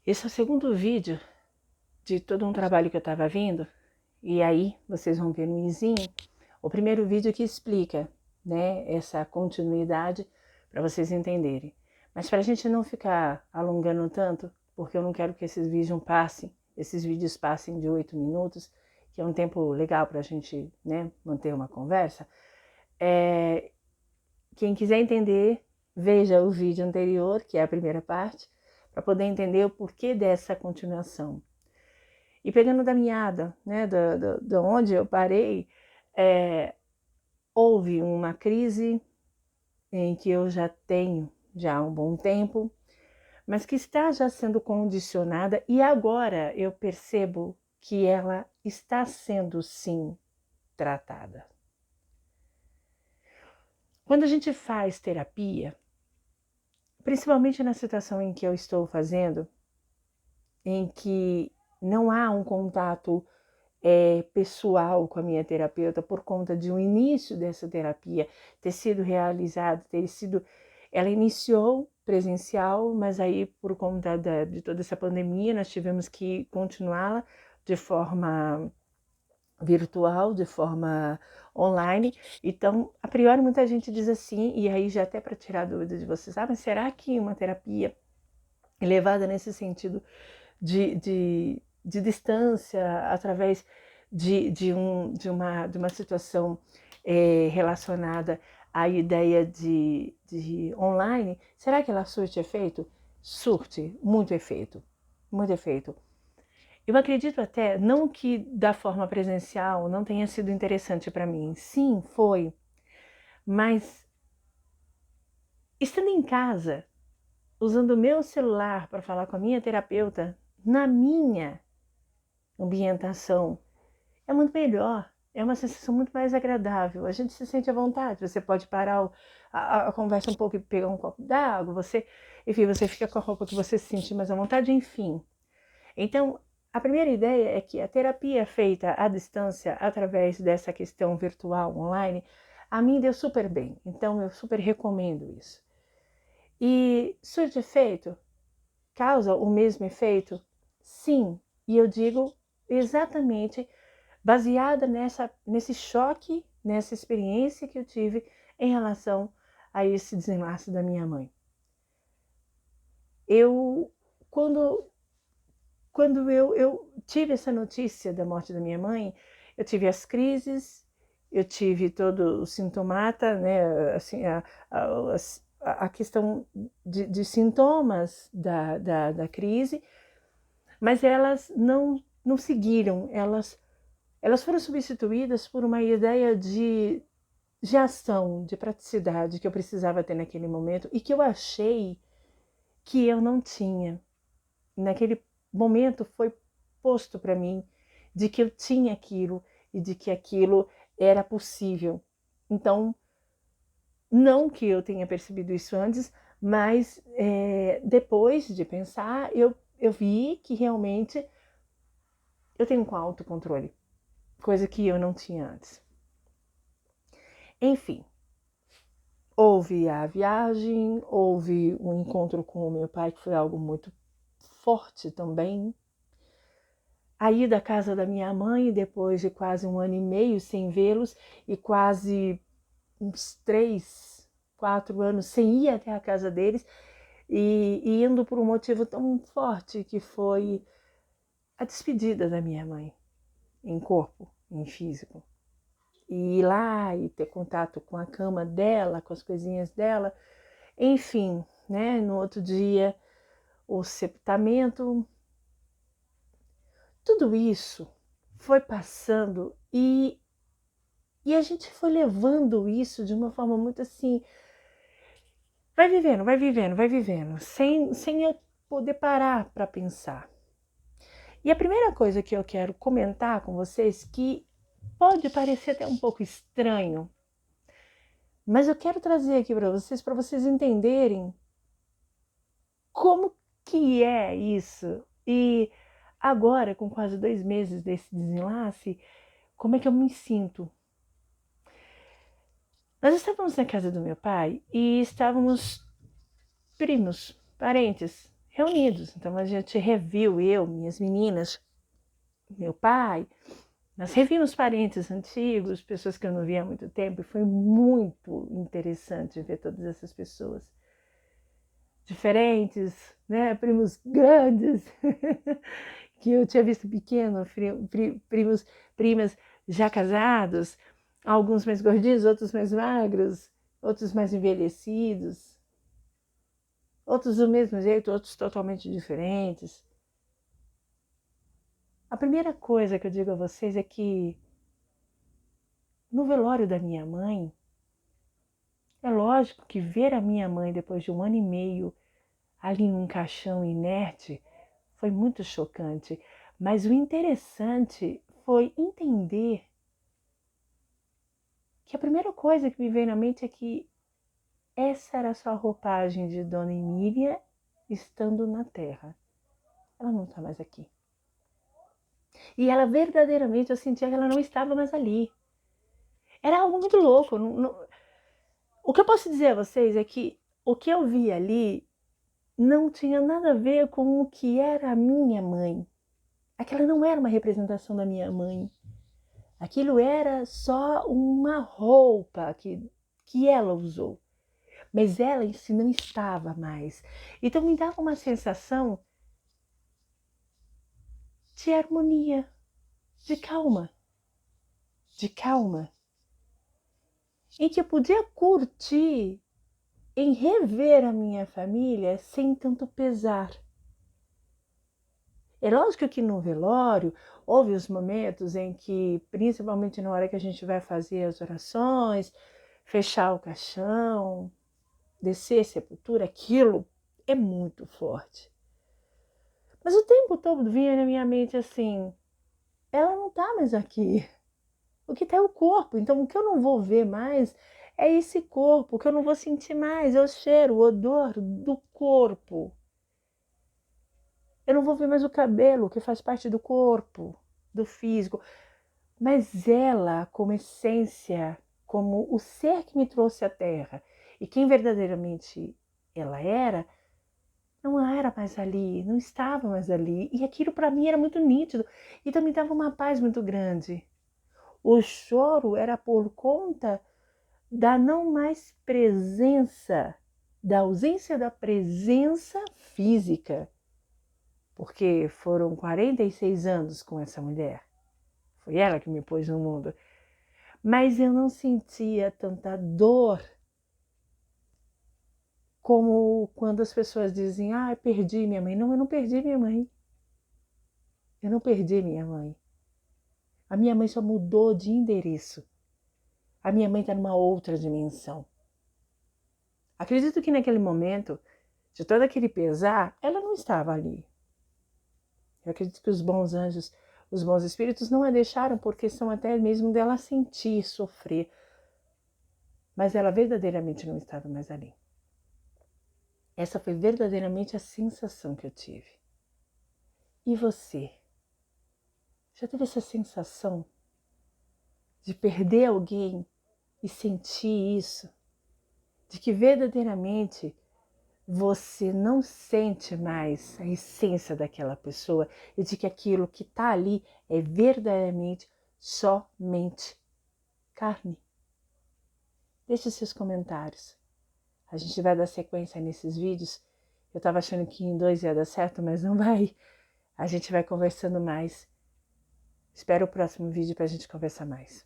Esse é o segundo vídeo de todo um trabalho que eu estava vendo, e aí vocês vão ver no izinho o primeiro vídeo que explica, né, essa continuidade para vocês entenderem. Mas para a gente não ficar alongando tanto, porque eu não quero que esses vídeos passem de 8 minutos, que é um tempo legal para a gente, né, manter uma conversa. Quem quiser entender, veja o vídeo anterior, que é a primeira parte, para poder entender o porquê dessa continuação. E pegando da meada, né, da onde eu parei, houve uma crise em que eu já tenho há um bom tempo, mas que está já sendo condicionada, e agora eu percebo que ela está sendo sim tratada. Quando a gente faz terapia, principalmente na situação em que eu estou fazendo, em que não há um contato pessoal com a minha terapeuta por conta de um início dessa terapia ter sido realizado, ela iniciou presencial, mas aí por conta de toda essa pandemia nós tivemos que continuá-la de forma virtual, de forma online. Então, a priori muita gente diz assim, e aí já até para tirar a dúvida de vocês, mas será que uma terapia levada nesse sentido de distância, através de uma situação relacionada à ideia de online, será que ela surte efeito? Surte muito efeito, muito efeito. Eu acredito até, não que da forma presencial não tenha sido interessante para mim, sim, foi, mas estando em casa, usando o meu celular para falar com a minha terapeuta, na minha ambientação, é muito melhor, é uma sensação muito mais agradável, a gente se sente à vontade, você pode parar a conversa um pouco e pegar um copo d'água, enfim, você fica com a roupa que você se sente mais à vontade, enfim. Então, a primeira ideia é que a terapia feita à distância, através dessa questão virtual, online, a mim deu super bem, então eu super recomendo isso. E surte efeito? Causa o mesmo efeito? Sim, e eu digo exatamente baseada nesse choque, nessa experiência que eu tive em relação a esse desenlace da minha mãe. Quando eu tive essa notícia da morte da minha mãe, eu tive as crises, eu tive todo o sintomata, né, assim, a questão de sintomas da crise, mas elas não seguiram, elas foram substituídas por uma ideia de ação, de praticidade que eu precisava ter naquele momento e que eu achei que eu não tinha. Naquele momento foi posto para mim de que eu tinha aquilo e de que aquilo era possível. Então, não que eu tenha percebido isso antes, mas depois de pensar, eu vi que realmente eu tenho um autocontrole, coisa que eu não tinha antes. Enfim, houve a viagem, houve um encontro com o meu pai, que foi algo muito forte também. A ida à casa da minha mãe, depois de quase 1 ano e meio sem vê-los, e quase uns 3, 4 anos sem ir até a casa deles, e indo por um motivo tão forte que foi a despedida da minha mãe, em corpo, em físico. E ir lá e ter contato com a cama dela, com as coisinhas dela, enfim, né? No outro dia, o sepultamento, tudo isso foi passando e a gente foi levando isso de uma forma muito assim, vai vivendo, sem eu poder parar para pensar. E a primeira coisa que eu quero comentar com vocês, que pode parecer até um pouco estranho, mas eu quero trazer aqui para vocês entenderem como que é isso. E agora, com quase 2 meses desse desenlace, como é que eu me sinto? Nós estávamos na casa do meu pai e estávamos primos, parentes, reunidos. Então a gente reviu, eu, minhas meninas, meu pai, nós revimos parentes antigos, pessoas que eu não via há muito tempo, e foi muito interessante ver todas essas pessoas diferentes, né? Primos grandes que eu tinha visto pequeno, primos, primas já casados, alguns mais gordinhos, outros mais magros, outros mais envelhecidos, outros do mesmo jeito, outros totalmente diferentes. A primeira coisa que eu digo a vocês é que no velório da minha mãe, é lógico que ver a minha mãe depois de 1 ano e meio ali num caixão inerte foi muito chocante. Mas o interessante foi entender que a primeira coisa que me veio na mente é que essa era só a roupagem de Dona Emília estando na Terra. Ela não está mais aqui. E ela verdadeiramente, eu sentia que ela não estava mais ali. Era algo muito louco. O que eu posso dizer a vocês é que o que eu vi ali não tinha nada a ver com o que era a minha mãe. Aquela não era uma representação da minha mãe. Aquilo era só uma roupa que ela usou. Mas ela em si não estava mais. Então me dava uma sensação de harmonia, de calma, em que eu podia curtir em rever a minha família sem tanto pesar. É lógico que no velório houve os momentos em que, principalmente na hora que a gente vai fazer as orações, fechar o caixão, descer a sepultura, aquilo é muito forte. Mas o tempo todo vinha na minha mente assim, ela não está mais aqui. O que está é o corpo. Então o que eu não vou ver mais é esse corpo. O que eu não vou sentir mais é o cheiro, o odor do corpo. Eu não vou ver mais o cabelo, que faz parte do corpo, do físico. Mas ela, como essência, como o ser que me trouxe à Terra e quem verdadeiramente ela era, não era mais ali, não estava mais ali. E aquilo para mim era muito nítido. Então me dava uma paz muito grande. O choro era por conta da não mais presença, da ausência da presença física. Porque foram 46 anos com essa mulher. Foi ela que me pôs no mundo. Mas eu não sentia tanta dor como quando as pessoas dizem, perdi minha mãe. Não, eu não perdi minha mãe. Eu não perdi minha mãe. A minha mãe só mudou de endereço. A minha mãe está numa outra dimensão. Acredito que naquele momento, de todo aquele pesar, ela não estava ali. Eu acredito que os bons anjos, os bons espíritos não a deixaram por questão até mesmo dela sentir, sofrer. Mas ela verdadeiramente não estava mais ali. Essa foi verdadeiramente a sensação que eu tive. E você? Já teve essa sensação de perder alguém e sentir isso? De que verdadeiramente você não sente mais a essência daquela pessoa e de que aquilo que está ali é verdadeiramente somente carne? Deixe os seus comentários. A gente vai dar sequência nesses vídeos. Eu estava achando que em 2 ia dar certo, mas não vai. A gente vai conversando mais. Espero o próximo vídeo para a gente conversar mais.